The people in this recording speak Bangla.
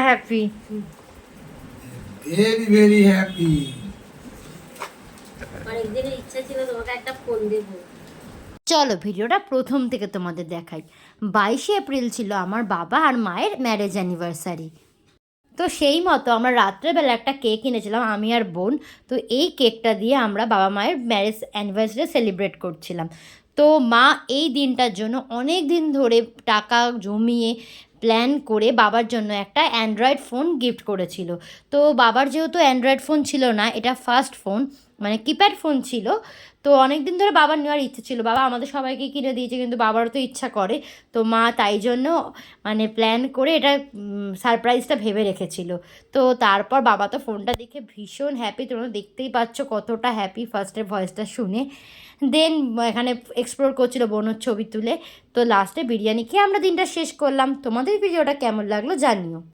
Happy, very very happy. অনেকদিনের ইচ্ছা ছিল তোমাকে একটা ফোন দেবো। চলো ভিডিওটা প্রথম থেকে তোমাদের দেখাই। 22শে এপ্রিল ছিল আমার বাবা আর মায়ের ম্যারেজ অ্যানিভার্সারি। তো সেই মতো আমরা রাত্রেবেলা একটা কেক কিনেছিলাম আমি আর বোন। তো এই কেকটা দিয়ে আমরা বাবা মায়ের ম্যারেজ অ্যানিভার্সারি সেলিব্রেট করছিলাম। তো মা এই দিনটার জন্য অনেক দিন ধরে টাকা জমিয়ে প্ল্যান করে বাবার জন্য একটা অ্যান্ড্রয়েড ফোন গিফট করেছিল। তো বাবার যেহেতু অ্যান্ড্রয়েড ফোন ছিল না, এটা ফার্স্ট ফোন, মানে কিপ্যাড ফোন ছিল। তো অনেক দিন ধরে বাবার নেওয়ার ইচ্ছে ছিল, বাবা আমাদের সবাইকে কিনে দিয়েছে, কিন্তু বাবারও তো ইচ্ছা করে। তো মা তাই জন্য মানে প্ল্যান করে এটা সারপ্রাইজটা ভেবে রেখেছিল। তো তারপর বাবা তো ফোনটা দেখে ভীষণ হ্যাপি, তোমরা দেখতেই পাচ্ছ কতটা হ্যাপি ফার্স্টের ভয়েসটা শুনে। দেন এখানে এক্সপ্লোর করছিল, বোনের ছবি তুলে। তো লাস্টে বিরিয়ানি খেয়ে আমরা দিনটা শেষ করলাম। তোমাদের ভিডিওটা কেমন লাগলো জানিও।